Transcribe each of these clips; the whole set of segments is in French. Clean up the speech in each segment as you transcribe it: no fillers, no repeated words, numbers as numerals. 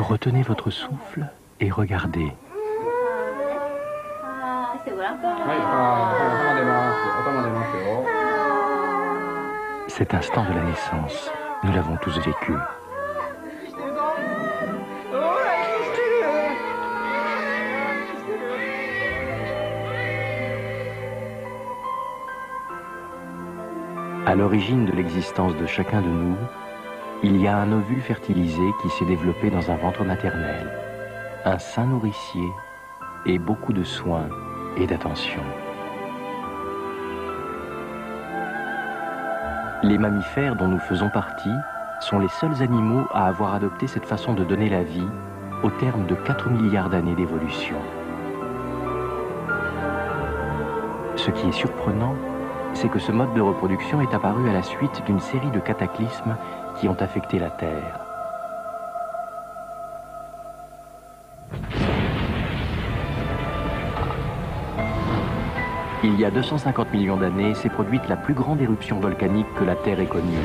Retenez votre souffle et regardez. Cet instant de la naissance, nous l'avons tous vécu. À l'origine de l'existence de chacun de nous, il y a un ovule fertilisé qui s'est développé dans un ventre maternel, un sein nourricier et beaucoup de soins et d'attention. Les mammifères dont nous faisons partie sont les seuls animaux à avoir adopté cette façon de donner la vie au terme de 4 milliards d'années d'évolution. Ce qui est surprenant, c'est que ce mode de reproduction est apparu à la suite d'une série de cataclysmes qui ont affecté la Terre. Il y a 250 millions d'années s'est produite la plus grande éruption volcanique que la Terre ait connue.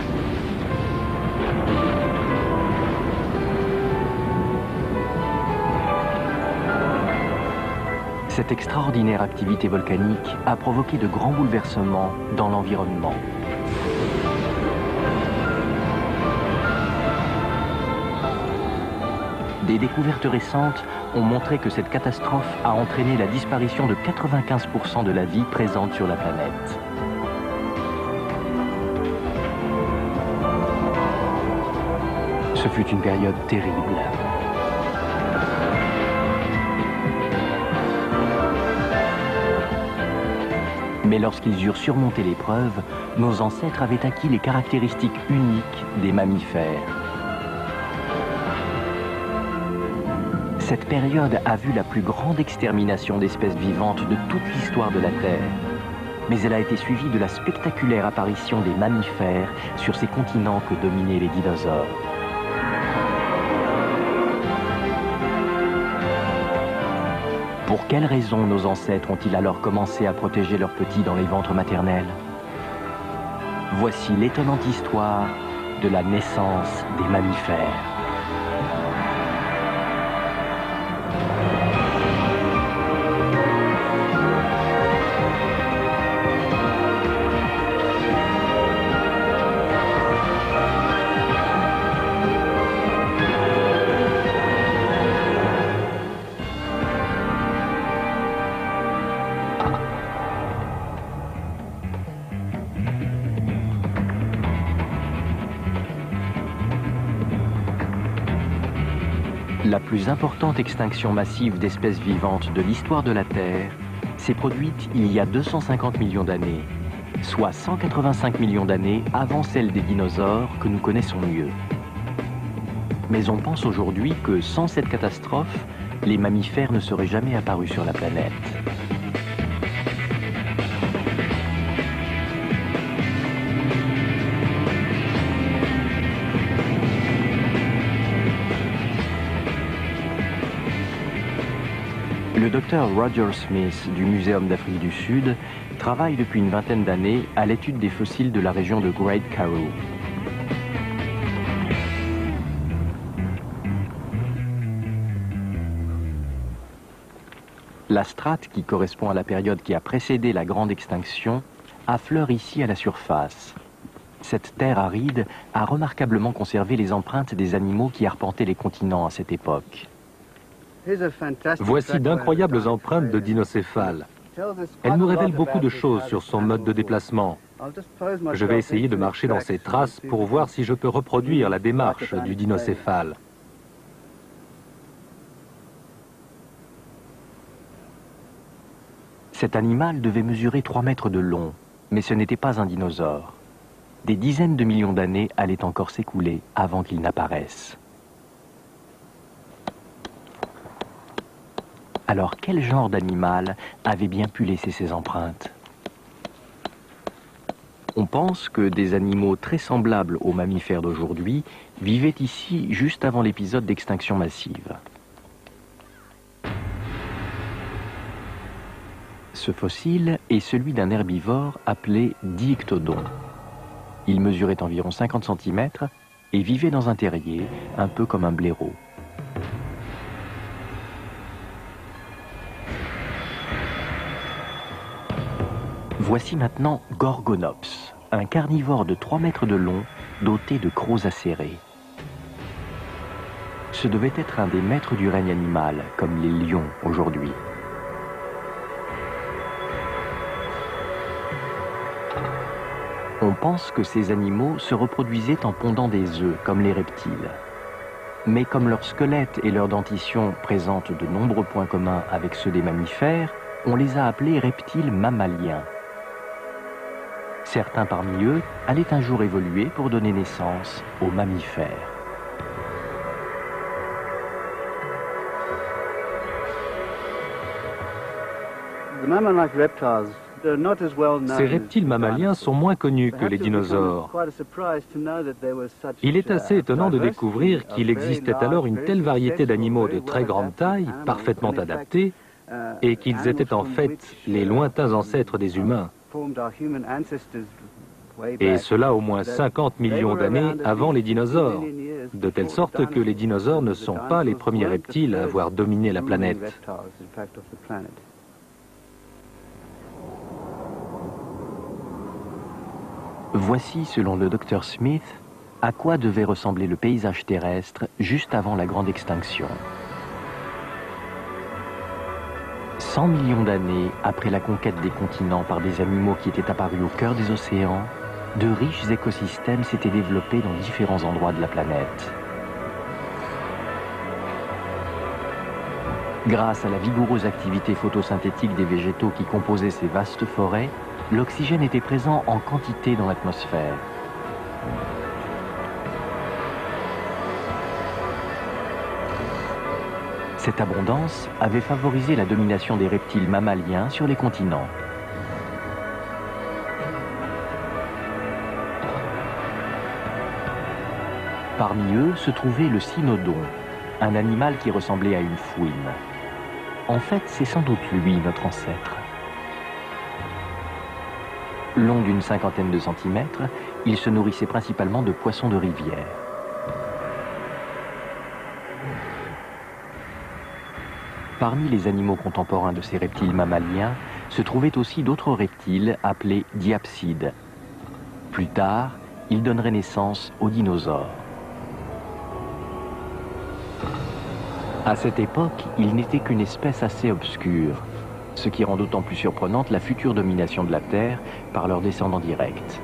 Cette extraordinaire activité volcanique a provoqué de grands bouleversements dans l'environnement. Des découvertes récentes ont montré que cette catastrophe a entraîné la disparition de 95% de la vie présente sur la planète. Ce fut une période terrible. Mais lorsqu'ils eurent surmonté l'épreuve, nos ancêtres avaient acquis les caractéristiques uniques des mammifères. Cette période a vu la plus grande extermination d'espèces vivantes de toute l'histoire de la Terre. Mais elle a été suivie de la spectaculaire apparition des mammifères sur ces continents que dominaient les dinosaures. Pour quelles raisons nos ancêtres ont-ils alors commencé à protéger leurs petits dans les ventres maternels? Voici l'étonnante histoire de la naissance des mammifères. La plus importante extinction massive d'espèces vivantes de l'histoire de la Terre s'est produite il y a 250 millions d'années, soit 185 millions d'années avant celle des dinosaures que nous connaissons mieux. Mais on pense aujourd'hui que sans cette catastrophe, les mammifères ne seraient jamais apparus sur la planète. Le docteur Roger Smith du Muséum d'Afrique du Sud travaille depuis une vingtaine d'années à l'étude des fossiles de la région de Great Karoo. La strate, qui correspond à la période qui a précédé la grande extinction, affleure ici à la surface. Cette terre aride a remarquablement conservé les empreintes des animaux qui arpentaient les continents à cette époque. Voici d'incroyables empreintes de dinocéphale. Elles nous révèlent beaucoup de choses sur son mode de déplacement. Je vais essayer de marcher dans ces traces pour voir si je peux reproduire la démarche du dinocéphale. Cet animal devait mesurer 3 mètres de long, mais ce n'était pas un dinosaure. Des dizaines de millions d'années allaient encore s'écouler avant qu'il n'apparaisse. Alors quel genre d'animal avait bien pu laisser ses empreintes? On pense que des animaux très semblables aux mammifères d'aujourd'hui vivaient ici juste avant l'épisode d'extinction massive. Ce fossile est celui d'un herbivore appelé Diictodon. Il mesurait environ 50 cm et vivait dans un terrier, un peu comme un blaireau. Voici maintenant Gorgonops, un carnivore de 3 mètres de long, doté de crocs acérés. Ce devait être un des maîtres du règne animal, comme les lions aujourd'hui. On pense que ces animaux se reproduisaient en pondant des œufs, comme les reptiles. Mais comme leur squelette et leur dentition présentent de nombreux points communs avec ceux des mammifères, on les a appelés reptiles mammaliens. Certains parmi eux allaient un jour évoluer pour donner naissance aux mammifères. Ces reptiles mammaliens sont moins connus que les dinosaures. Il est assez étonnant de découvrir qu'il existait alors une telle variété d'animaux de très grande taille, parfaitement adaptés, et qu'ils étaient en fait les lointains ancêtres des humains. Et cela au moins 50 millions d'années avant les dinosaures, de telle sorte que les dinosaures ne sont pas les premiers reptiles à avoir dominé la planète. Voici, selon le Dr Smith, à quoi devait ressembler le paysage terrestre juste avant la grande extinction. 100 millions d'années après la conquête des continents par des animaux qui étaient apparus au cœur des océans, de riches écosystèmes s'étaient développés dans différents endroits de la planète. Grâce à la vigoureuse activité photosynthétique des végétaux qui composaient ces vastes forêts, l'oxygène était présent en quantité dans l'atmosphère. Cette abondance avait favorisé la domination des reptiles mammaliens sur les continents. Parmi eux se trouvait le cynodon, un animal qui ressemblait à une fouine. En fait, c'est sans doute lui, notre ancêtre. Long d'une cinquantaine de centimètres, il se nourrissait principalement de poissons de rivière. Parmi les animaux contemporains de ces reptiles mammaliens, se trouvaient aussi d'autres reptiles appelés diapsides. Plus tard, ils donneraient naissance aux dinosaures. À cette époque, il n'était qu'une espèce assez obscure, ce qui rend d'autant plus surprenante la future domination de la Terre par leurs descendants directs.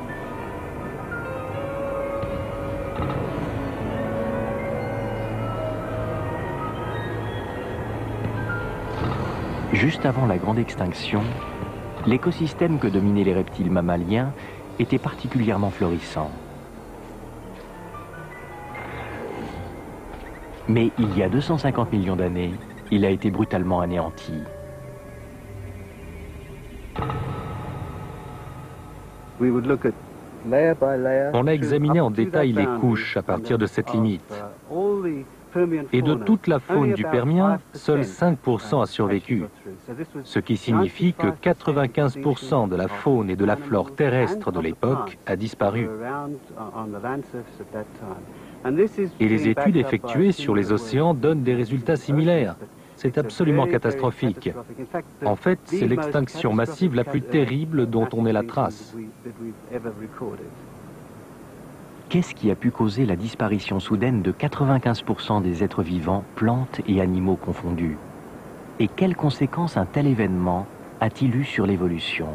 Juste avant la grande extinction, l'écosystème que dominaient les reptiles mammaliens était particulièrement florissant. Mais il y a 250 millions d'années, il a été brutalement anéanti. On a examiné en détail les couches à partir de cette limite. Et de toute la faune du Permien, seuls 5% a survécu. Ce qui signifie que 95% de la faune et de la flore terrestre de l'époque a disparu. Et les études effectuées sur les océans donnent des résultats similaires. C'est absolument catastrophique. En fait, c'est l'extinction massive la plus terrible dont on ait la trace. Qu'est-ce qui a pu causer la disparition soudaine de 95% des êtres vivants, plantes et animaux confondus? Et quelles conséquences un tel événement a-t-il eu sur l'évolution?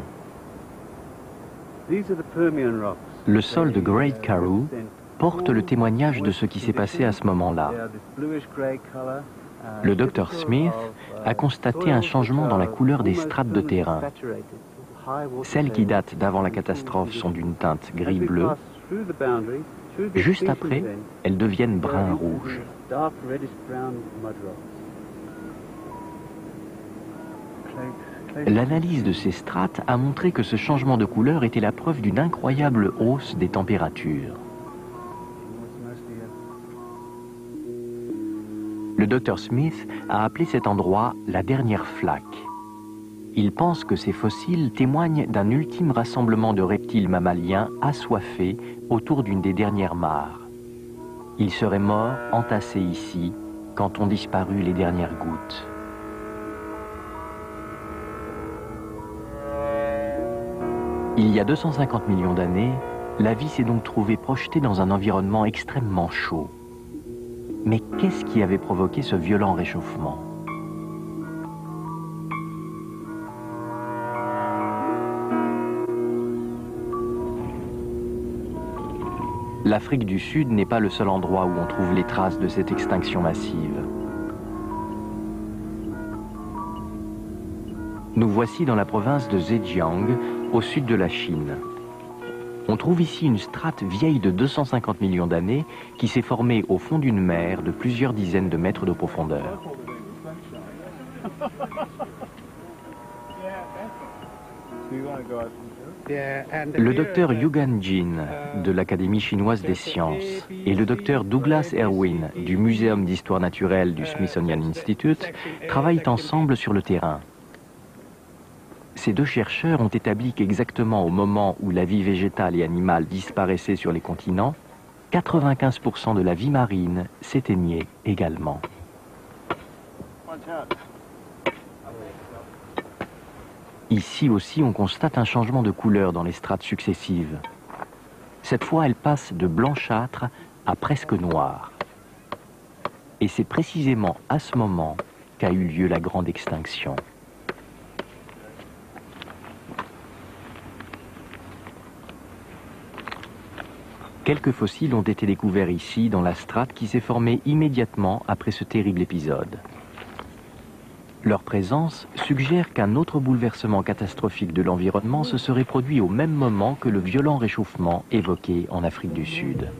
Le sol de Great Karoo porte le témoignage de ce qui s'est passé à ce moment-là. Le Dr Smith a constaté un changement dans la couleur des strates de terrain. Celles qui datent d'avant la catastrophe sont d'une teinte gris-bleu. Juste après, elles deviennent brun-rouge. L'analyse de ces strates a montré que ce changement de couleur était la preuve d'une incroyable hausse des températures. Le Dr Smith a appelé cet endroit la dernière flaque. Il pense que ces fossiles témoignent d'un ultime rassemblement de reptiles mammaliens assoiffés autour d'une des dernières mares. Ils seraient morts entassés ici quand ont disparu les dernières gouttes. Il y a 250 millions d'années, la vie s'est donc trouvée projetée dans un environnement extrêmement chaud. Mais qu'est-ce qui avait provoqué ce violent réchauffement? L'Afrique du Sud n'est pas le seul endroit où on trouve les traces de cette extinction massive. Nous voici dans la province de Zhejiang, au sud de la Chine. On trouve ici une strate vieille de 250 millions d'années qui s'est formée au fond d'une mer de plusieurs dizaines de mètres de profondeur. Le docteur Yugan Jin de l'Académie chinoise des sciences et le docteur Douglas Irwin du Muséum d'histoire naturelle du Smithsonian Institute travaillent ensemble sur le terrain. Ces deux chercheurs ont établi qu'exactement au moment où la vie végétale et animale disparaissait sur les continents, 95% de la vie marine s'éteignait également. Ici aussi, on constate un changement de couleur dans les strates successives. Cette fois, elle passe de blanchâtre à presque noir. Et c'est précisément à ce moment qu'a eu lieu la grande extinction. Quelques fossiles ont été découverts ici, dans la strate qui s'est formée immédiatement après ce terrible épisode. Leur présence suggère qu'un autre bouleversement catastrophique de l'environnement se serait produit au même moment que le violent réchauffement évoqué en Afrique du Sud.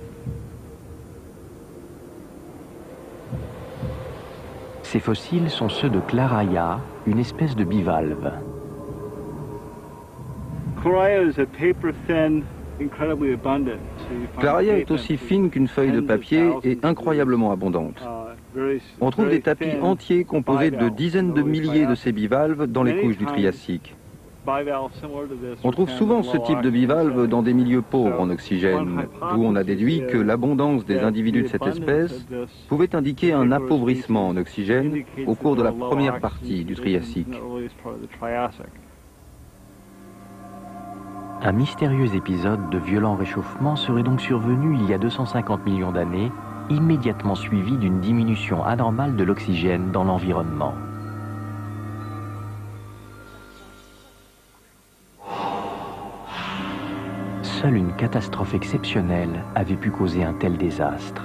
Ces fossiles sont ceux de Claraya, une espèce de bivalve. Claraya est aussi fine qu'une feuille de papier et incroyablement abondante. On trouve des tapis entiers composés de dizaines de milliers de ces bivalves dans les couches du Triassique. On trouve souvent ce type de bivalve dans des milieux pauvres en oxygène, d'où on a déduit que l'abondance des individus de cette espèce pouvait indiquer un appauvrissement en oxygène au cours de la première partie du Triassique. Un mystérieux épisode de violent réchauffement serait donc survenu il y a 250 millions d'années, immédiatement suivi d'une diminution anormale de l'oxygène dans l'environnement. Seule une catastrophe exceptionnelle avait pu causer un tel désastre.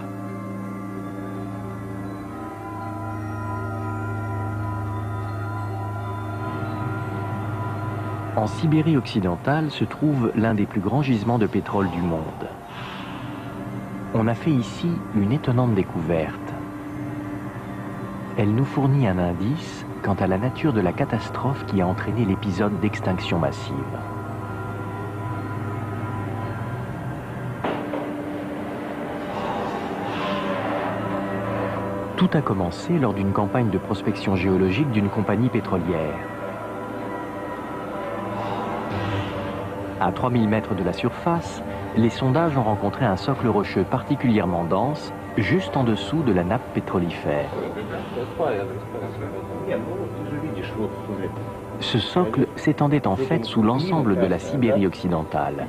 En Sibérie occidentale se trouve l'un des plus grands gisements de pétrole du monde. On a fait ici une étonnante découverte. Elle nous fournit un indice quant à la nature de la catastrophe qui a entraîné l'épisode d'extinction massive. Tout a commencé lors d'une campagne de prospection géologique d'une compagnie pétrolière. À 3000 mètres de la surface, les sondages ont rencontré un socle rocheux particulièrement dense, juste en dessous de la nappe pétrolifère. Ce socle s'étendait en fait sous l'ensemble de la Sibérie occidentale,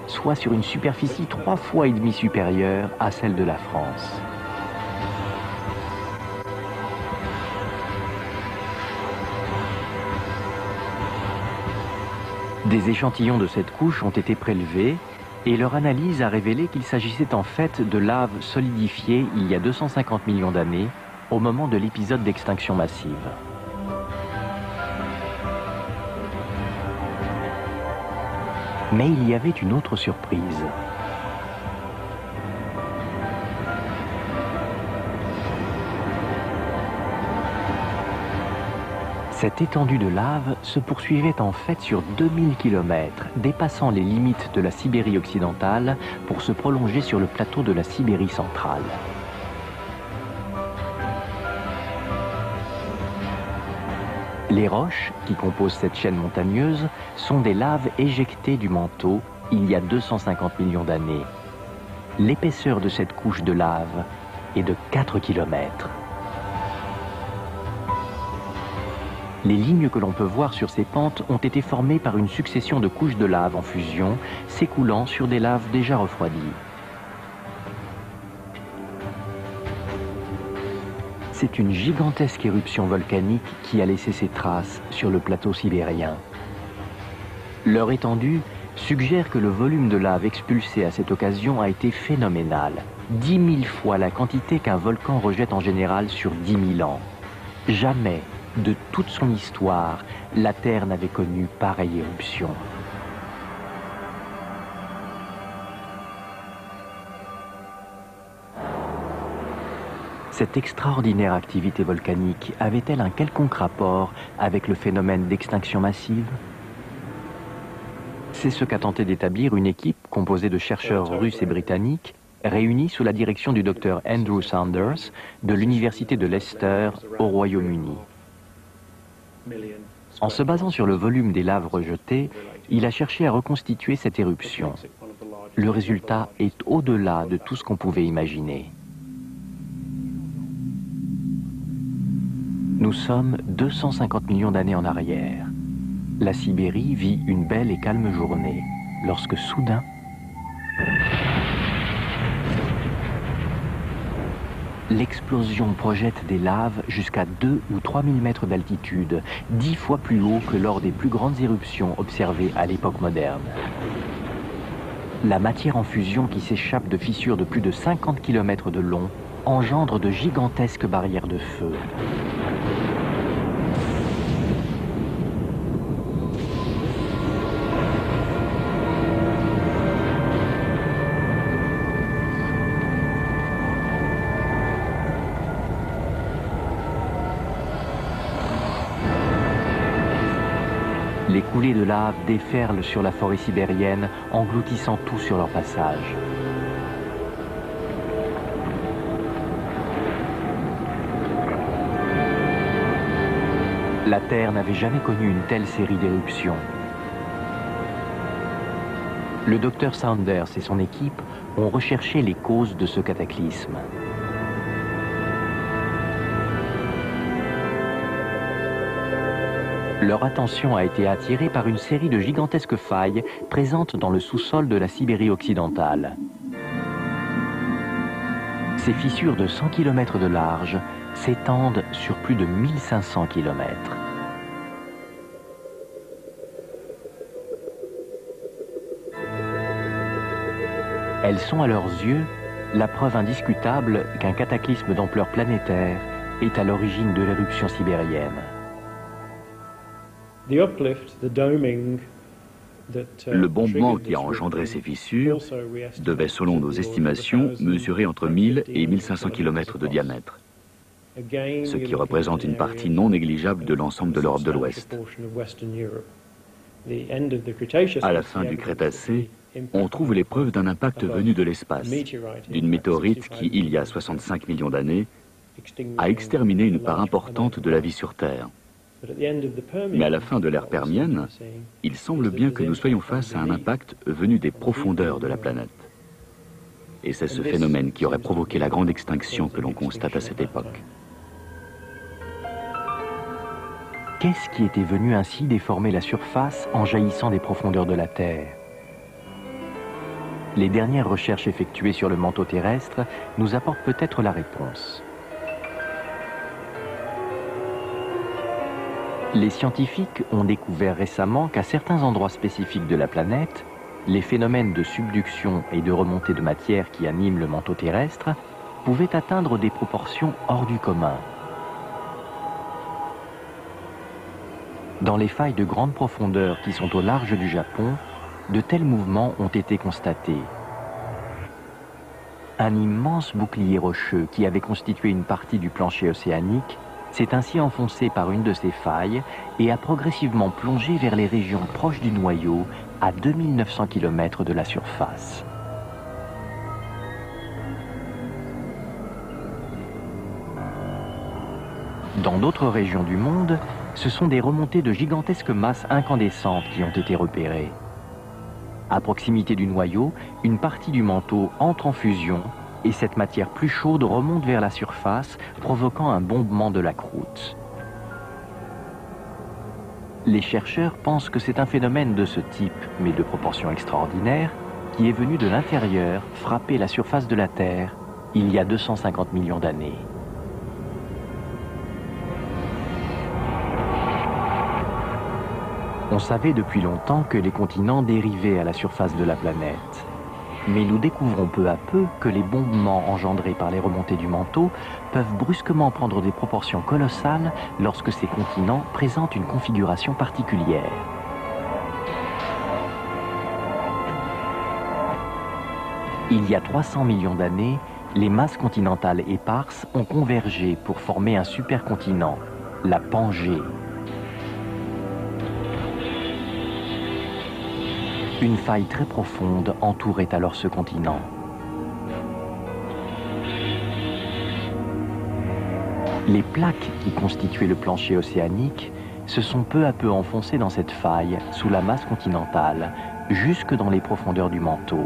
soit sur une superficie 3,5 fois supérieure à celle de la France. Des échantillons de cette couche ont été prélevés et leur analyse a révélé qu'il s'agissait en fait de lave solidifiée il y a 250 millions d'années, au moment de l'épisode d'extinction massive. Mais il y avait une autre surprise. Cette étendue de lave se poursuivait en fait sur 2000 km, dépassant les limites de la Sibérie occidentale pour se prolonger sur le plateau de la Sibérie centrale. Les roches qui composent cette chaîne montagneuse sont des laves éjectées du manteau il y a 250 millions d'années. L'épaisseur de cette couche de lave est de 4 km. Les lignes que l'on peut voir sur ces pentes ont été formées par une succession de couches de lave en fusion, s'écoulant sur des laves déjà refroidies. C'est une gigantesque éruption volcanique qui a laissé ses traces sur le plateau sibérien. Leur étendue suggère que le volume de lave expulsé à cette occasion a été phénoménal. 10 000 fois la quantité qu'un volcan rejette en général sur 10 000 ans. Jamais, de toute son histoire, la Terre n'avait connu pareille éruption. Cette extraordinaire activité volcanique avait-elle un quelconque rapport avec le phénomène d'extinction massive? C'est ce qu'a tenté d'établir une équipe composée de chercheurs russes et britanniques, réunis sous la direction du docteur Andrew Saunders de l'université de Leicester au Royaume-Uni. En se basant sur le volume des laves rejetées, il a cherché à reconstituer cette éruption. Le résultat est au-delà de tout ce qu'on pouvait imaginer. Nous sommes 250 millions d'années en arrière. La Sibérie vit une belle et calme journée, lorsque soudain, l'explosion projette des laves jusqu'à 2 ou 3 000 mètres d'altitude, 10 fois plus haut que lors des plus grandes éruptions observées à l'époque moderne. La matière en fusion qui s'échappe de fissures de plus de 50 km de long engendre de gigantesques barrières de feu. Les coulées de lave déferlent sur la forêt sibérienne, engloutissant tout sur leur passage. La Terre n'avait jamais connu une telle série d'éruptions. Le docteur Saunders et son équipe ont recherché les causes de ce cataclysme. Leur attention a été attirée par une série de gigantesques failles présentes dans le sous-sol de la Sibérie occidentale. Ces fissures de 100 km de large s'étendent sur plus de 1500 km. Elles sont à leurs yeux la preuve indiscutable qu'un cataclysme d'ampleur planétaire est à l'origine de l'éruption sibérienne. Le bombement qui a engendré ces fissures devait, selon nos estimations, mesurer entre 1000 et 1500 km de diamètre, ce qui représente une partie non négligeable de l'ensemble de l'Europe de l'Ouest. À la fin du Crétacé, on trouve les preuves d'un impact venu de l'espace, d'une météorite qui, il y a 65 millions d'années, a exterminé une part importante de la vie sur Terre. Mais à la fin de l'ère permienne, il semble bien que nous soyons face à un impact venu des profondeurs de la planète. Et c'est ce phénomène qui aurait provoqué la grande extinction que l'on constate à cette époque. Qu'est-ce qui était venu ainsi déformer la surface en jaillissant des profondeurs de la Terre? Les dernières recherches effectuées sur le manteau terrestre nous apportent peut-être la réponse. Les scientifiques ont découvert récemment qu'à certains endroits spécifiques de la planète, les phénomènes de subduction et de remontée de matière qui animent le manteau terrestre pouvaient atteindre des proportions hors du commun. Dans les failles de grande profondeur qui sont au large du Japon, de tels mouvements ont été constatés. Un immense bouclier rocheux qui avait constitué une partie du plancher océanique s'est ainsi enfoncé par une de ces failles et a progressivement plongé vers les régions proches du noyau à 2900 km de la surface. Dans d'autres régions du monde, ce sont des remontées de gigantesques masses incandescentes qui ont été repérées. À proximité du noyau, une partie du manteau entre en fusion et cette matière plus chaude remonte vers la surface, provoquant un bombement de la croûte. Les chercheurs pensent que c'est un phénomène de ce type, mais de proportions extraordinaires, qui est venu de l'intérieur frapper la surface de la Terre il y a 250 millions d'années. On savait depuis longtemps que les continents dérivaient à la surface de la planète. Mais nous découvrons peu à peu que les bombements engendrés par les remontées du manteau peuvent brusquement prendre des proportions colossales lorsque ces continents présentent une configuration particulière. Il y a 300 millions d'années, les masses continentales éparses ont convergé pour former un supercontinent, la Pangée. Une faille très profonde entourait alors ce continent. Les plaques qui constituaient le plancher océanique se sont peu à peu enfoncées dans cette faille sous la masse continentale, jusque dans les profondeurs du manteau.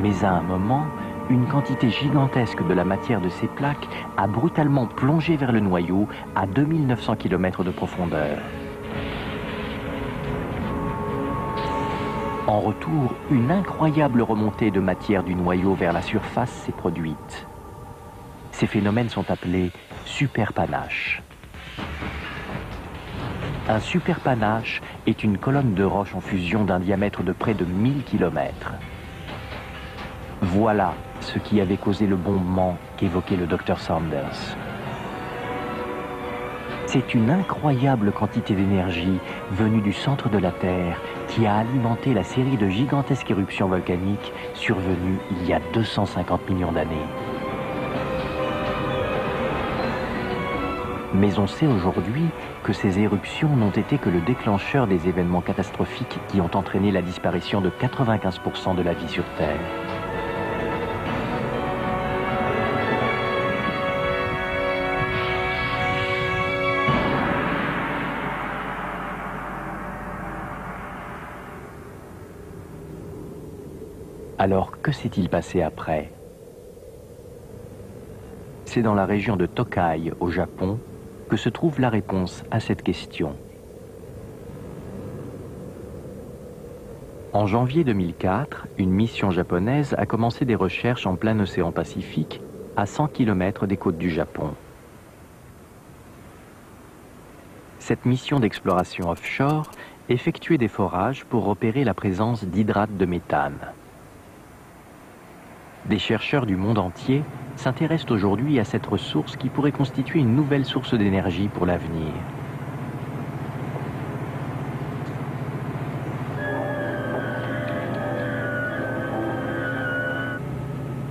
Mais à un moment, une quantité gigantesque de la matière de ces plaques a brutalement plongé vers le noyau à 2900 km de profondeur. En retour, une incroyable remontée de matière du noyau vers la surface s'est produite. Ces phénomènes sont appelés superpanaches. Un superpanache est une colonne de roches en fusion d'un diamètre de près de 1000 km. Voilà ce qui avait causé le bombement qu'évoquait le Dr Sanders. C'est une incroyable quantité d'énergie venue du centre de la Terre qui a alimenté la série de gigantesques éruptions volcaniques survenues il y a 250 millions d'années. Mais on sait aujourd'hui que ces éruptions n'ont été que le déclencheur des événements catastrophiques qui ont entraîné la disparition de 95% de la vie sur Terre. Alors, que s'est-il passé après? C'est dans la région de Tokai, au Japon, que se trouve la réponse à cette question. En janvier 2004, une mission japonaise a commencé des recherches en plein océan Pacifique, à 100 km des côtes du Japon. Cette mission d'exploration offshore effectuait des forages pour repérer la présence d'hydrates de méthane. Des chercheurs du monde entier s'intéressent aujourd'hui à cette ressource qui pourrait constituer une nouvelle source d'énergie pour l'avenir.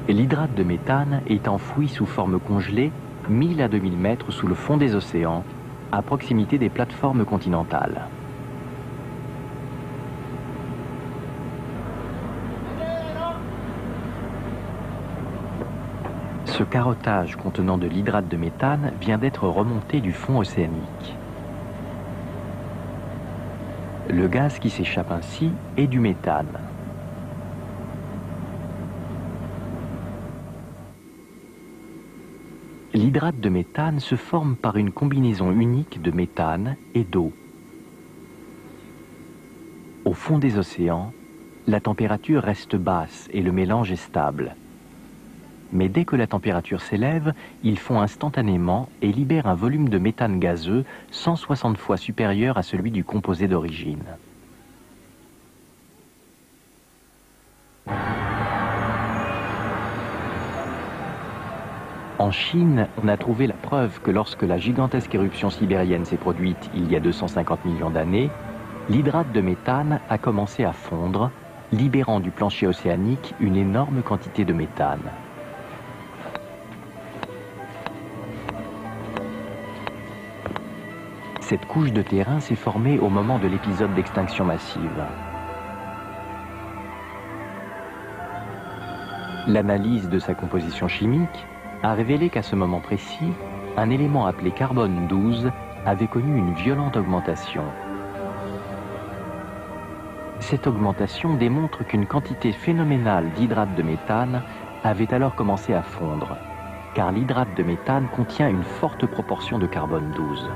L'hydrate de méthane est enfoui sous forme congelée, 1000 à 2000 mètres sous le fond des océans, à proximité des plateformes continentales. Ce carottage contenant de l'hydrate de méthane vient d'être remonté du fond océanique. Le gaz qui s'échappe ainsi est du méthane. L'hydrate de méthane se forme par une combinaison unique de méthane et d'eau. Au fond des océans, la température reste basse et le mélange est stable. Mais dès que la température s'élève, il fond instantanément et libère un volume de méthane gazeux 160 fois supérieur à celui du composé d'origine. En Chine, on a trouvé la preuve que lorsque la gigantesque éruption sibérienne s'est produite il y a 250 millions d'années, l'hydrate de méthane a commencé à fondre, libérant du plancher océanique une énorme quantité de méthane. Cette couche de terrain s'est formée au moment de l'épisode d'extinction massive. L'analyse de sa composition chimique a révélé qu'à ce moment précis, un élément appelé carbone 12 avait connu une violente augmentation. Cette augmentation démontre qu'une quantité phénoménale d'hydrate de méthane avait alors commencé à fondre, car l'hydrate de méthane contient une forte proportion de carbone 12.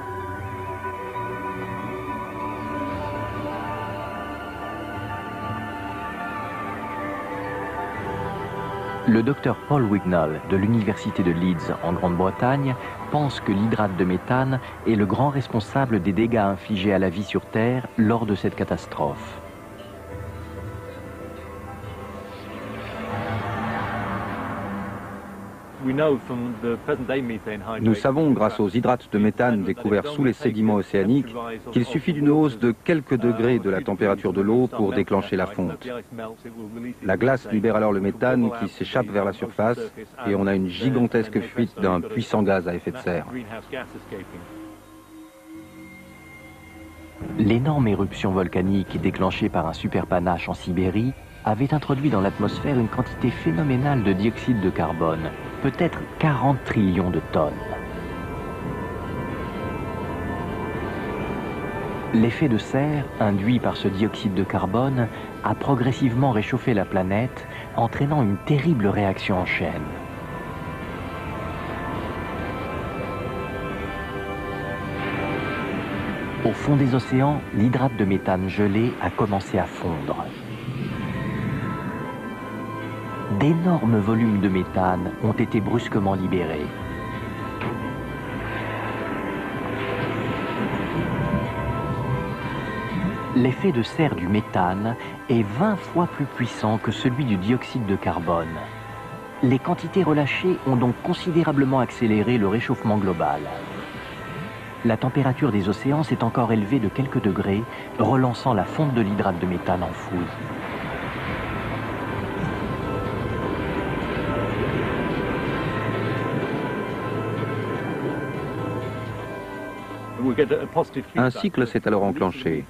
Le docteur Paul Wignall de l'Université de Leeds en Grande-Bretagne pense que l'hydrate de méthane est le grand responsable des dégâts infligés à la vie sur Terre lors de cette catastrophe. Nous savons, grâce aux hydrates de méthane découverts sous les sédiments océaniques, qu'il suffit d'une hausse de quelques degrés de la température de l'eau pour déclencher la fonte. La glace libère alors le méthane qui s'échappe vers la surface et on a une gigantesque fuite d'un puissant gaz à effet de serre. L'énorme éruption volcanique déclenchée par un superpanache en Sibérie avait introduit dans l'atmosphère une quantité phénoménale de dioxyde de carbone, peut-être 40 trillions de tonnes. L'effet de serre, induit par ce dioxyde de carbone, a progressivement réchauffé la planète, entraînant une terrible réaction en chaîne. Au fond des océans, l'hydrate de méthane gelé a commencé à fondre. D'énormes volumes de méthane ont été brusquement libérés. L'effet de serre du méthane est 20 fois plus puissant que celui du dioxyde de carbone. Les quantités relâchées ont donc considérablement accéléré le réchauffement global. La température des océans s'est encore élevée de quelques degrés, relançant la fonte de l'hydrate de méthane enfoui. Un cycle s'est alors enclenché.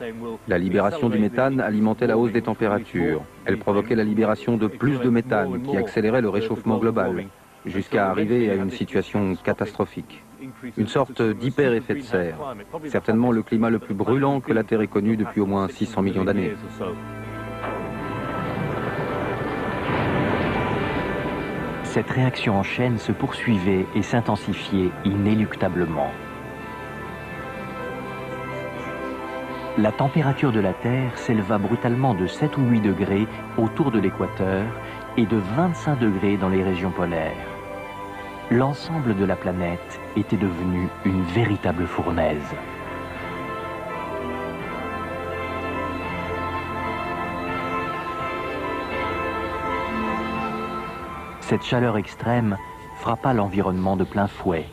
La libération du méthane alimentait la hausse des températures. Elle provoquait la libération de plus de méthane qui accélérait le réchauffement global, jusqu'à arriver à une situation catastrophique. Une sorte d'hyper-effet de serre. Certainement le climat le plus brûlant que la Terre ait connu depuis au moins 600 millions d'années. Cette réaction en chaîne se poursuivait et s'intensifiait inéluctablement. La température de la Terre s'éleva brutalement de 7 ou 8 degrés autour de l'équateur et de 25 degrés dans les régions polaires. L'ensemble de la planète était devenu une véritable fournaise. Cette chaleur extrême frappa l'environnement de plein fouet.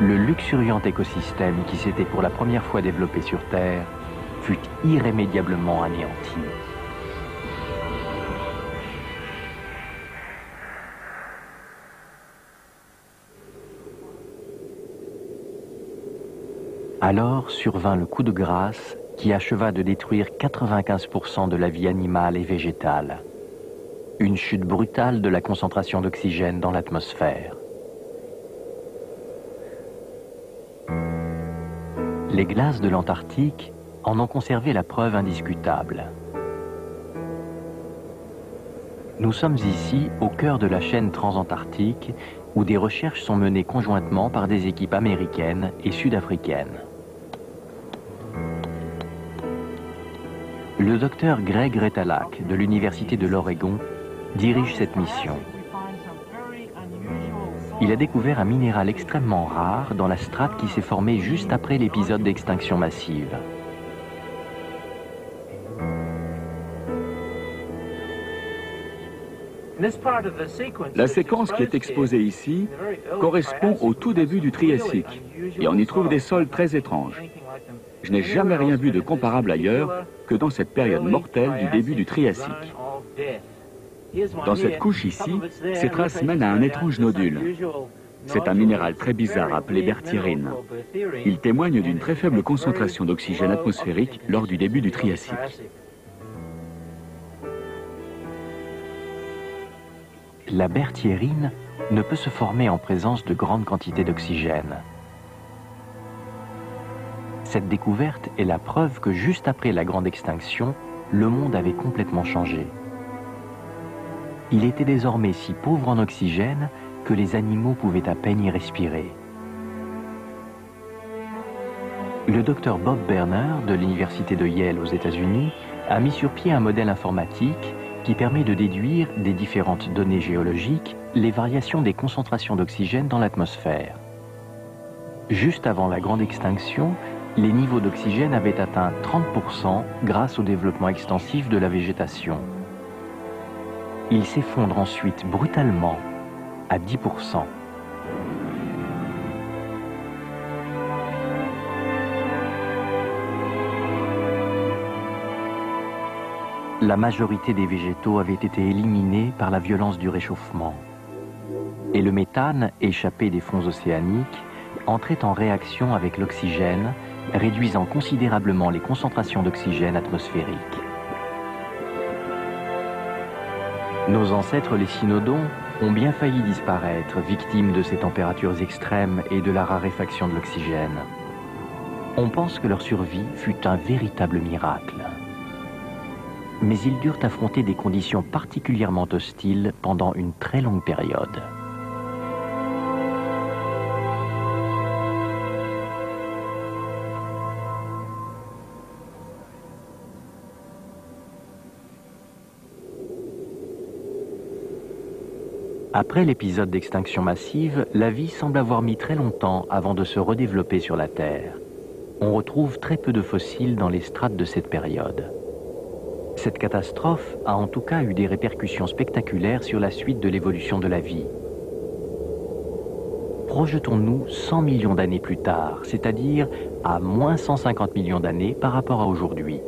Le luxuriant écosystème qui s'était pour la première fois développé sur Terre fut irrémédiablement anéanti. Alors survint le coup de grâce qui acheva de détruire 95% de la vie animale et végétale. Une chute brutale de la concentration d'oxygène dans l'atmosphère. Les glaces de l'Antarctique en ont conservé la preuve indiscutable. Nous sommes ici au cœur de la chaîne transantarctique où des recherches sont menées conjointement par des équipes américaines et sud-africaines. Le docteur Greg Retalak de l'Université de l'Oregon dirige cette mission. Il a découvert un minéral extrêmement rare dans la strate qui s'est formée juste après l'épisode d'extinction massive. La séquence qui est exposée ici correspond au tout début du Triassique et on y trouve des sols très étranges. Je n'ai jamais rien vu de comparable ailleurs que dans cette période mortelle du début du Triassique. Dans cette couche ici, ces traces mènent à un étrange nodule. C'est un minéral très bizarre appelé berthierine. Il témoigne d'une très faible concentration d'oxygène atmosphérique lors du début du Triassique. La berthierine ne peut se former en présence de grandes quantités d'oxygène. Cette découverte est la preuve que juste après la grande extinction, le monde avait complètement changé. Il était désormais si pauvre en oxygène que les animaux pouvaient à peine y respirer. Le docteur Bob Berner de l'Université de Yale aux États-Unis a mis sur pied un modèle informatique qui permet de déduire des différentes données géologiques les variations des concentrations d'oxygène dans l'atmosphère. Juste avant la grande extinction, les niveaux d'oxygène avaient atteint 30% grâce au développement extensif de la végétation. Ils s'effondrent ensuite brutalement à 10%. La majorité des végétaux avaient été éliminés par la violence du réchauffement. Et le méthane, échappé des fonds océaniques, entrait en réaction avec l'oxygène, réduisant considérablement les concentrations d'oxygène atmosphériques. Nos ancêtres, les cynodons, ont bien failli disparaître, victimes de ces températures extrêmes et de la raréfaction de l'oxygène. On pense que leur survie fut un véritable miracle. Mais ils durent affronter des conditions particulièrement hostiles pendant une très longue période. Après l'épisode d'extinction massive, la vie semble avoir mis très longtemps avant de se redévelopper sur la Terre. On retrouve très peu de fossiles dans les strates de cette période. Cette catastrophe a en tout cas eu des répercussions spectaculaires sur la suite de l'évolution de la vie. Projetons-nous 100 millions d'années plus tard, c'est-à-dire à moins 150 millions d'années par rapport à aujourd'hui.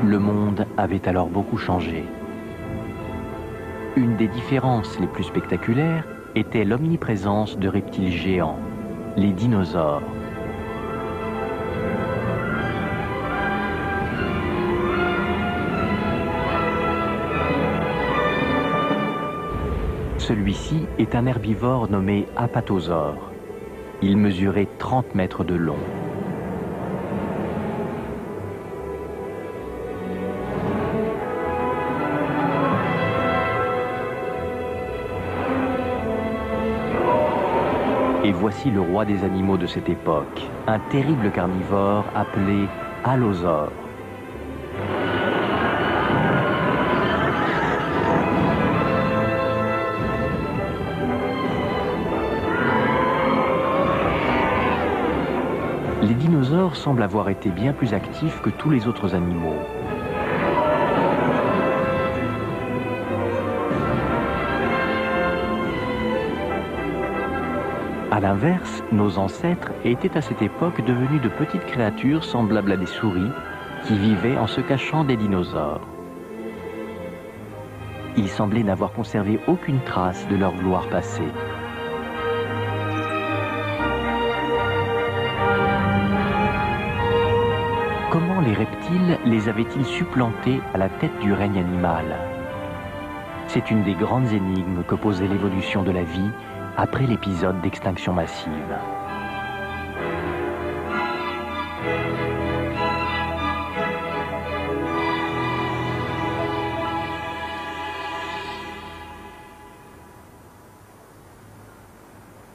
Le monde avait alors beaucoup changé. Une des différences les plus spectaculaires était l'omniprésence de reptiles géants, les dinosaures. Celui-ci est un herbivore nommé apatosaure. Il mesurait 30 mètres de long. Et voici le roi des animaux de cette époque, un terrible carnivore appelé allosaure. Les dinosaures semblent avoir été bien plus actifs que tous les autres animaux. A l'inverse, nos ancêtres étaient à cette époque devenus de petites créatures semblables à des souris qui vivaient en se cachant des dinosaures. Ils semblaient n'avoir conservé aucune trace de leur gloire passée. Comment les reptiles les avaient-ils supplantés à la tête du règne animal? C'est une des grandes énigmes que posait l'évolution de la vie après l'épisode d'extinction massive.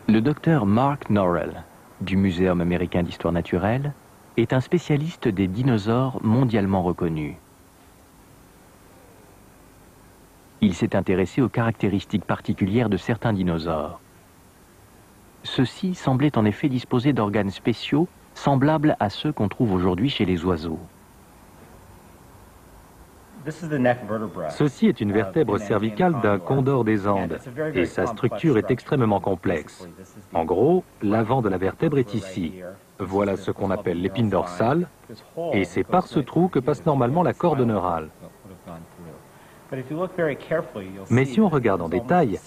Le docteur Mark Norrell, du Muséum américain d'histoire naturelle, est un spécialiste des dinosaures mondialement reconnu. Il s'est intéressé aux caractéristiques particulières de certains dinosaures. Ceux-ci semblaient en effet disposer d'organes spéciaux semblables à ceux qu'on trouve aujourd'hui chez les oiseaux. Ceci est une vertèbre cervicale d'un condor des Andes et sa structure est extrêmement complexe. En gros, l'avant de la vertèbre est ici. Voilà ce qu'on appelle l'épine dorsale et c'est par ce trou que passe normalement la corde neurale. Mais si on regarde en détail,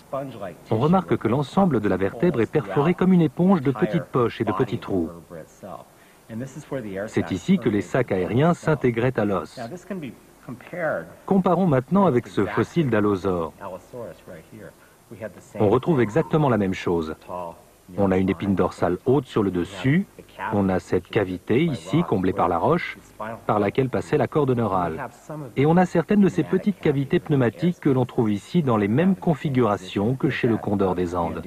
on remarque que l'ensemble de la vertèbre est perforé comme une éponge de petites poches et de petits trous. C'est ici que les sacs aériens s'intégraient à l'os. Comparons maintenant avec ce fossile d'allosaure. On retrouve exactement la même chose. On a une épine dorsale haute sur le dessus. On a cette cavité ici, comblée par la roche, par laquelle passait la corde neurale. Et on a certaines de ces petites cavités pneumatiques que l'on trouve ici dans les mêmes configurations que chez le condor des Andes.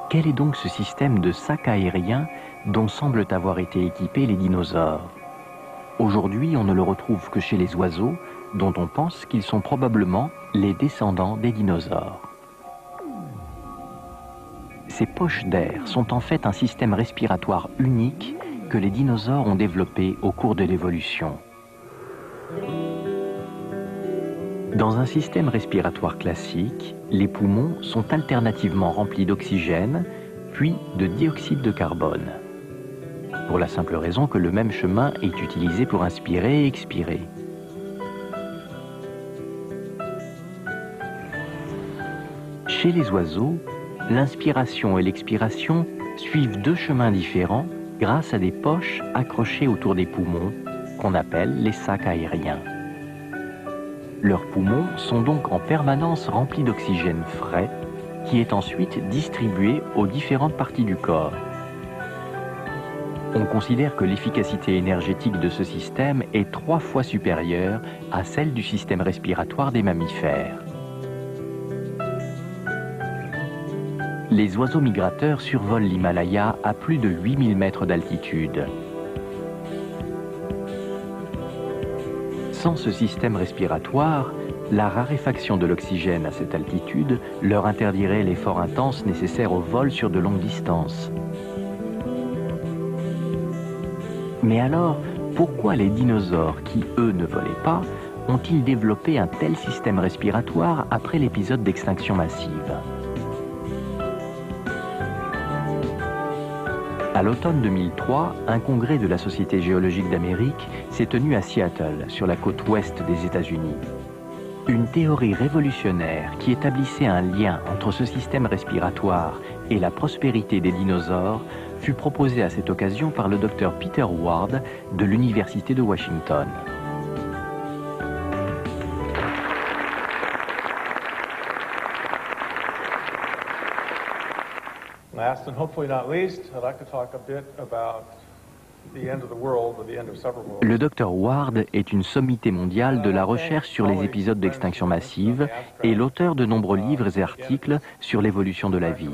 Quel est donc ce système de sac aérien dont semblent avoir été équipés les dinosaures? Aujourd'hui, on ne le retrouve que chez les oiseaux, dont on pense qu'ils sont probablement les descendants des dinosaures. Ces poches d'air sont en fait un système respiratoire unique que les dinosaures ont développé au cours de l'évolution. Dans un système respiratoire classique, les poumons sont alternativement remplis d'oxygène, puis de dioxyde de carbone. Pour la simple raison que le même chemin est utilisé pour inspirer et expirer. Chez les oiseaux, l'inspiration et l'expiration suivent deux chemins différents grâce à des poches accrochées autour des poumons, qu'on appelle les sacs aériens. Leurs poumons sont donc en permanence remplis d'oxygène frais, qui est ensuite distribué aux différentes parties du corps. On considère que l'efficacité énergétique de ce système est 3 fois supérieure à celle du système respiratoire des mammifères. Les oiseaux migrateurs survolent l'Himalaya à plus de 8000 mètres d'altitude. Sans ce système respiratoire, la raréfaction de l'oxygène à cette altitude leur interdirait l'effort intense nécessaire au vol sur de longues distances. Mais alors, pourquoi les dinosaures, qui eux ne volaient pas, ont-ils développé un tel système respiratoire après l'épisode d'extinction massive? À l'automne 2003, un congrès de la Société géologique d'Amérique s'est tenu à Seattle, sur la côte ouest des États-Unis. Une théorie révolutionnaire qui établissait un lien entre ce système respiratoire et la prospérité des dinosaures fut proposée à cette occasion par le docteur Peter Ward de l'Université de Washington. Last and hopefully not least, I'd like to talk a bit about the end of the world, or the end of several worlds. Le Dr Ward est une sommité mondiale de la recherche sur les épisodes d'extinction massive et l'auteur de nombreux livres et articles sur l'évolution de la vie.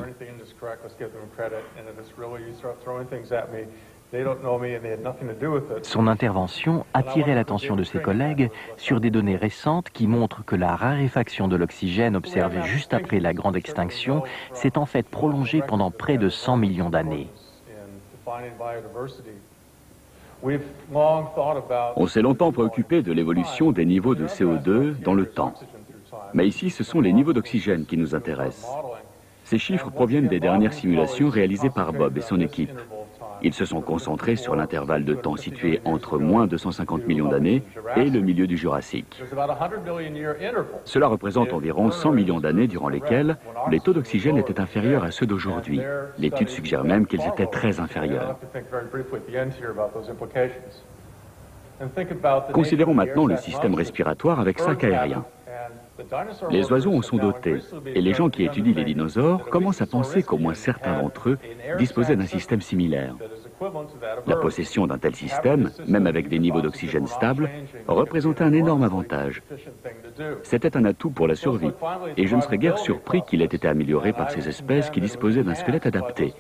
Son intervention attirait l'attention de ses collègues sur des données récentes qui montrent que la raréfaction de l'oxygène observée juste après la grande extinction s'est en fait prolongée pendant près de 100 millions d'années. On s'est longtemps préoccupé de l'évolution des niveaux de CO2 dans le temps. Mais ici, ce sont les niveaux d'oxygène qui nous intéressent. Ces chiffres proviennent des dernières simulations réalisées par Bob et son équipe. Ils se sont concentrés sur l'intervalle de temps situé entre moins 250 millions d'années et le milieu du Jurassique. Cela représente environ 100 millions d'années durant lesquelles les taux d'oxygène étaient inférieurs à ceux d'aujourd'hui. L'étude suggère même qu'ils étaient très inférieurs. Considérons maintenant le système respiratoire avec sac aérien. Les oiseaux en sont dotés, et les gens qui étudient les dinosaures commencent à penser qu'au moins certains d'entre eux disposaient d'un système similaire. La possession d'un tel système, même avec des niveaux d'oxygène stables, représentait un énorme avantage. C'était un atout pour la survie, et je ne serais guère surpris qu'il ait été amélioré par ces espèces qui disposaient d'un squelette adapté.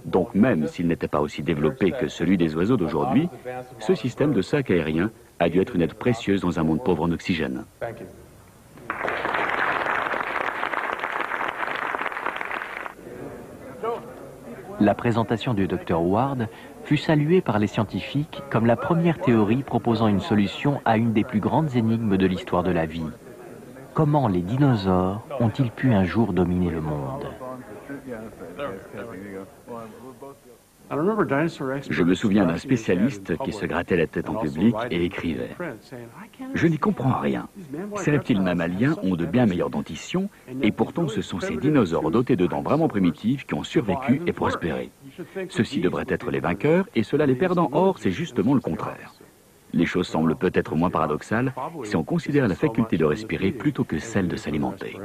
Donc même s'il n'était pas aussi développé que celui des oiseaux d'aujourd'hui, ce système de sac aérien a dû être une aide précieuse dans un monde pauvre en oxygène. La présentation du Dr Ward fut saluée par les scientifiques comme la première théorie proposant une solution à une des plus grandes énigmes de l'histoire de la vie. Comment les dinosaures ont-ils pu un jour dominer le monde? Je me souviens d'un spécialiste qui se grattait la tête en public et écrivait « Je n'y comprends rien. Ces reptiles mammaliens ont de bien meilleures dentitions et pourtant ce sont ces dinosaures dotés de dents vraiment primitives qui ont survécu et prospéré. Ceux-ci devraient être les vainqueurs et ceux-là les perdants. Or, c'est justement le contraire. Les choses semblent peut-être moins paradoxales si on considère la faculté de respirer plutôt que celle de s'alimenter. »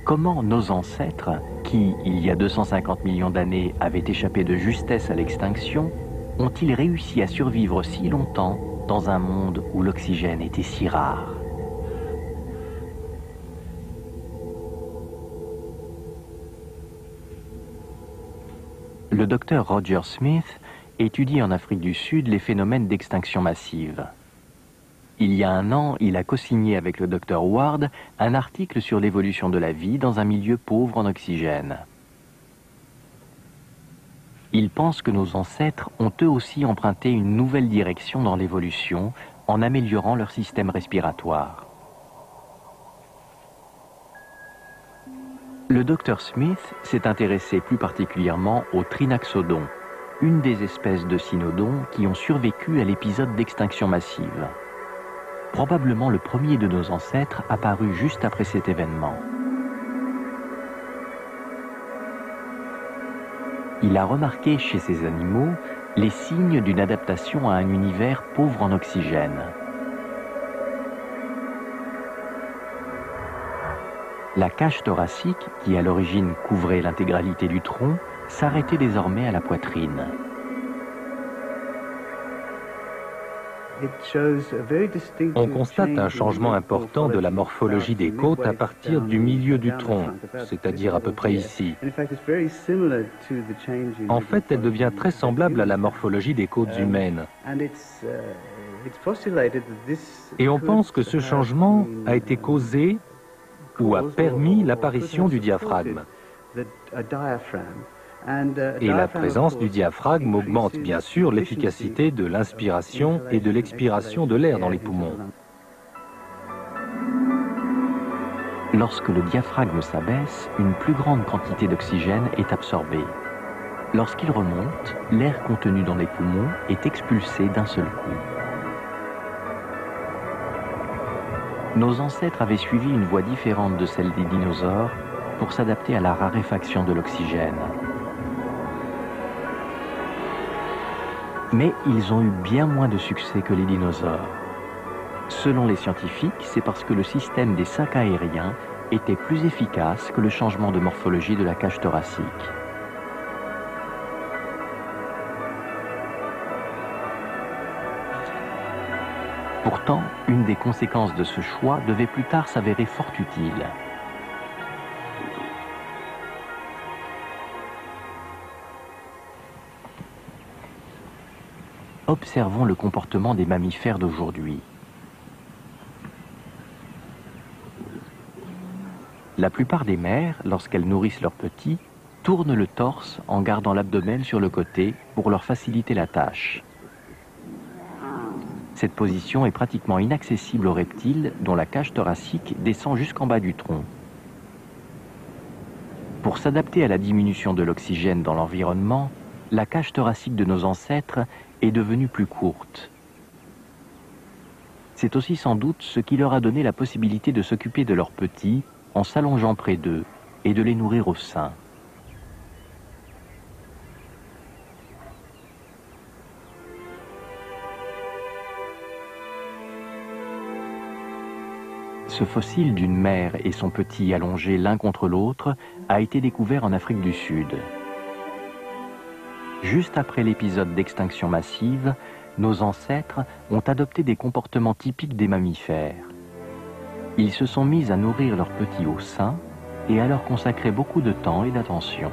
Comment nos ancêtres, qui, il y a 250 millions d'années, avaient échappé de justesse à l'extinction, ont-ils réussi à survivre si longtemps dans un monde où l'oxygène était si rare? Le docteur Roger Smith étudie en Afrique du Sud les phénomènes d'extinction massive. Il y a un an, il a co-signé avec le docteur Ward un article sur l'évolution de la vie dans un milieu pauvre en oxygène. Il pense que nos ancêtres ont eux aussi emprunté une nouvelle direction dans l'évolution en améliorant leur système respiratoire. Le docteur Smith s'est intéressé plus particulièrement au Trinaxodon, une des espèces de cynodons qui ont survécu à l'épisode d'extinction massive. Probablement le premier de nos ancêtres apparu juste après cet événement. Il a remarqué chez ces animaux les signes d'une adaptation à un univers pauvre en oxygène. La cage thoracique, qui à l'origine couvrait l'intégralité du tronc, s'arrêtait désormais à la poitrine. On constate un changement important de la morphologie des côtes à partir du milieu du tronc, c'est-à-dire à peu près ici. En fait, elle devient très semblable à la morphologie des côtes humaines. Et on pense que ce changement a été causé ou a permis l'apparition du diaphragme. Et la présence du diaphragme augmente bien sûr l'efficacité de l'inspiration et de l'expiration de l'air dans les poumons. Lorsque le diaphragme s'abaisse, une plus grande quantité d'oxygène est absorbée. Lorsqu'il remonte, l'air contenu dans les poumons est expulsé d'un seul coup. Nos ancêtres avaient suivi une voie différente de celle des dinosaures pour s'adapter à la raréfaction de l'oxygène. Mais ils ont eu bien moins de succès que les dinosaures. Selon les scientifiques, c'est parce que le système des sacs aériens était plus efficace que le changement de morphologie de la cage thoracique. Pourtant, une des conséquences de ce choix devait plus tard s'avérer fort utile. Observons le comportement des mammifères d'aujourd'hui. La plupart des mères, lorsqu'elles nourrissent leurs petits, tournent le torse en gardant l'abdomen sur le côté pour leur faciliter la tâche. Cette position est pratiquement inaccessible aux reptiles dont la cage thoracique descend jusqu'en bas du tronc. Pour s'adapter à la diminution de l'oxygène dans l'environnement, la cage thoracique de nos ancêtres est devenue plus courte. C'est aussi sans doute ce qui leur a donné la possibilité de s'occuper de leurs petits en s'allongeant près d'eux et de les nourrir au sein. Ce fossile d'une mère et son petit allongés l'un contre l'autre a été découvert en Afrique du Sud. Juste après l'épisode d'extinction massive, nos ancêtres ont adopté des comportements typiques des mammifères. Ils se sont mis à nourrir leurs petits au sein et à leur consacrer beaucoup de temps et d'attention.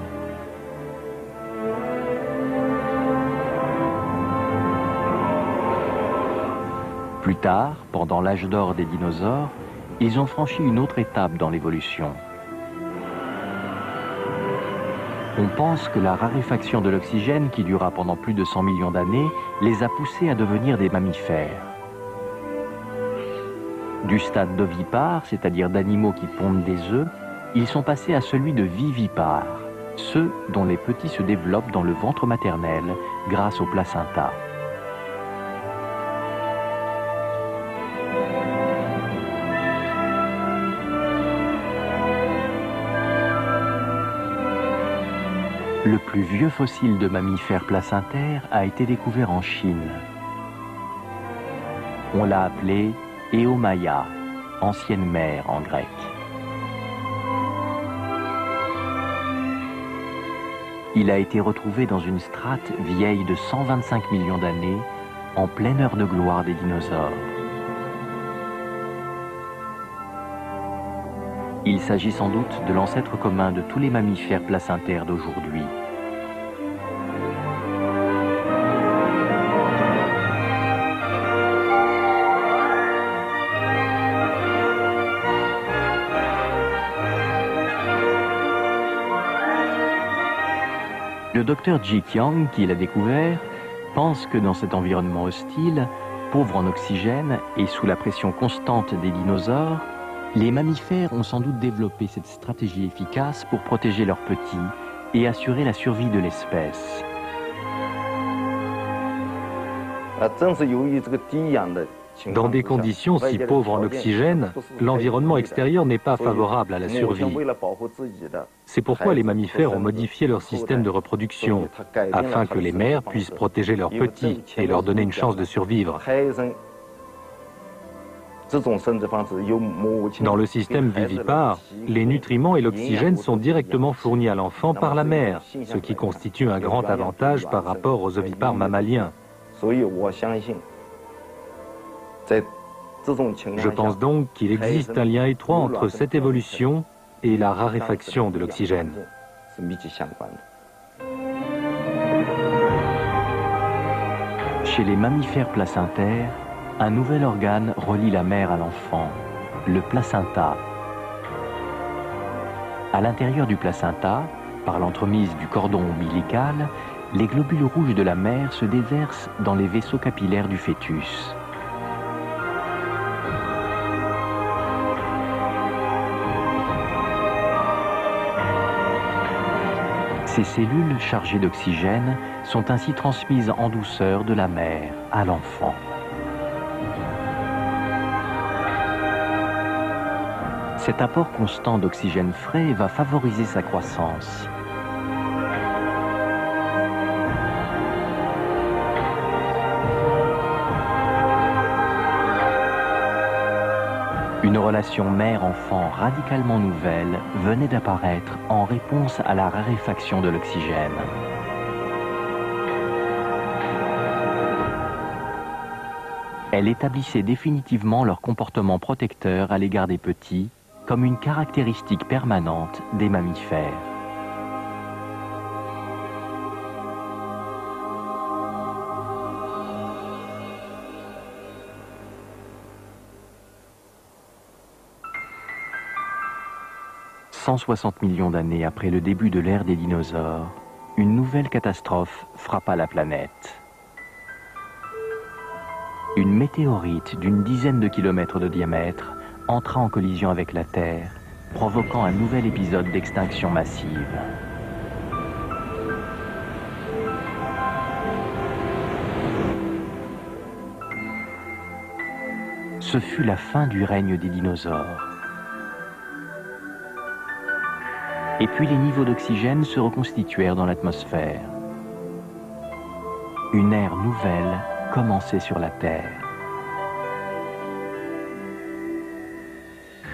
Plus tard, pendant l'âge d'or des dinosaures, ils ont franchi une autre étape dans l'évolution. On pense que la raréfaction de l'oxygène, qui dura pendant plus de 100 millions d'années, les a poussés à devenir des mammifères. Du stade d'ovipares, c'est-à-dire d'animaux qui pondent des œufs, ils sont passés à celui de vivipares, ceux dont les petits se développent dans le ventre maternel grâce au placenta. Le plus vieux fossile de mammifères placentaires a été découvert en Chine. On l'a appelé Eomaia, ancienne mère en grec. Il a été retrouvé dans une strate vieille de 125 millions d'années, en pleine heure de gloire des dinosaures. Il s'agit sans doute de l'ancêtre commun de tous les mammifères placentaires d'aujourd'hui. Le docteur Ji Qiang, qui l'a découvert, pense que dans cet environnement hostile, pauvre en oxygène et sous la pression constante des dinosaures, les mammifères ont sans doute développé cette stratégie efficace pour protéger leurs petits et assurer la survie de l'espèce. Dans des conditions si pauvres en oxygène, l'environnement extérieur n'est pas favorable à la survie. C'est pourquoi les mammifères ont modifié leur système de reproduction, afin que les mères puissent protéger leurs petits et leur donner une chance de survivre. Dans le système vivipare, les nutriments et l'oxygène sont directement fournis à l'enfant par la mère, ce qui constitue un grand avantage par rapport aux ovipares mammaliens. Je pense donc qu'il existe un lien étroit entre cette évolution et la raréfaction de l'oxygène. Chez les mammifères placentaires, un nouvel organe relie la mère à l'enfant, le placenta. À l'intérieur du placenta, par l'entremise du cordon ombilical, les globules rouges de la mère se déversent dans les vaisseaux capillaires du fœtus. Ces cellules chargées d'oxygène sont ainsi transmises en douceur de la mère à l'enfant. Cet apport constant d'oxygène frais va favoriser sa croissance. Une relation mère-enfant radicalement nouvelle venait d'apparaître en réponse à la raréfaction de l'oxygène. Elle établissait définitivement leur comportement protecteur à l'égard des petits comme une caractéristique permanente des mammifères. « 160 millions d'années après le début de l'ère des dinosaures, une nouvelle catastrophe frappa la planète. Une météorite d'une dizaine de kilomètres de diamètre entra en collision avec la Terre, provoquant un nouvel épisode d'extinction massive. Ce fut la fin du règne des dinosaures. Et puis les niveaux d'oxygène se reconstituèrent dans l'atmosphère. Une ère nouvelle commençait sur la Terre.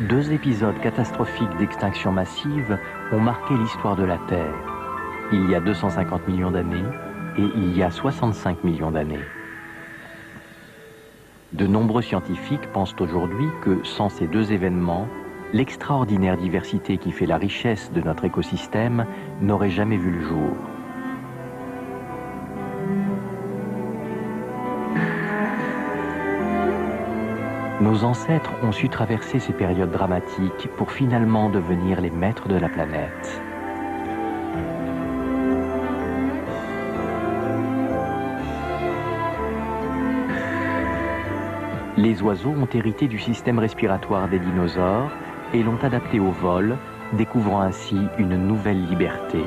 Deux épisodes catastrophiques d'extinction massive ont marqué l'histoire de la Terre, il y a 250 millions d'années et il y a 65 millions d'années. De nombreux scientifiques pensent aujourd'hui que sans ces deux événements, l'extraordinaire diversité qui fait la richesse de notre écosystème n'aurait jamais vu le jour. Nos ancêtres ont su traverser ces périodes dramatiques pour finalement devenir les maîtres de la planète. Les oiseaux ont hérité du système respiratoire des dinosaures et l'ont adapté au vol, découvrant ainsi une nouvelle liberté.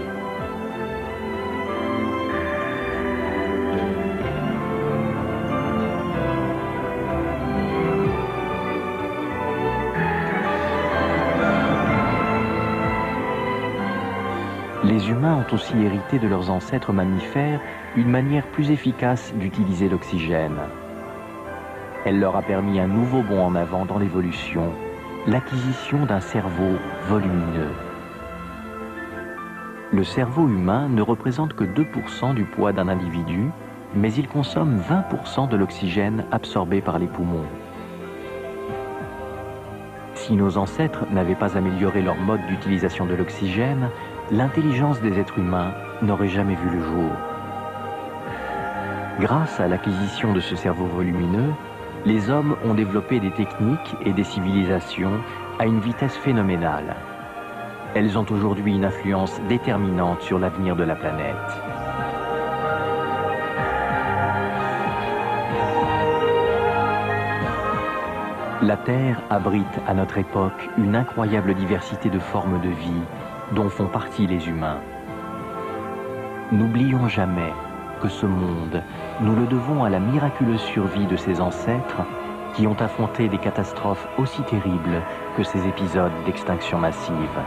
Les humains ont aussi hérité de leurs ancêtres mammifères une manière plus efficace d'utiliser l'oxygène. Elle leur a permis un nouveau bond en avant dans l'évolution, l'acquisition d'un cerveau volumineux. Le cerveau humain ne représente que 2% du poids d'un individu, mais il consomme 20% de l'oxygène absorbé par les poumons. Si nos ancêtres n'avaient pas amélioré leur mode d'utilisation de l'oxygène, l'intelligence des êtres humains n'aurait jamais vu le jour. Grâce à l'acquisition de ce cerveau volumineux, les hommes ont développé des techniques et des civilisations à une vitesse phénoménale. Elles ont aujourd'hui une influence déterminante sur l'avenir de la planète. La Terre abrite à notre époque une incroyable diversité de formes de vie dont font partie les humains. N'oublions jamais que ce monde, nous le devons à la miraculeuse survie de ses ancêtres qui ont affronté des catastrophes aussi terribles que ces épisodes d'extinction massive.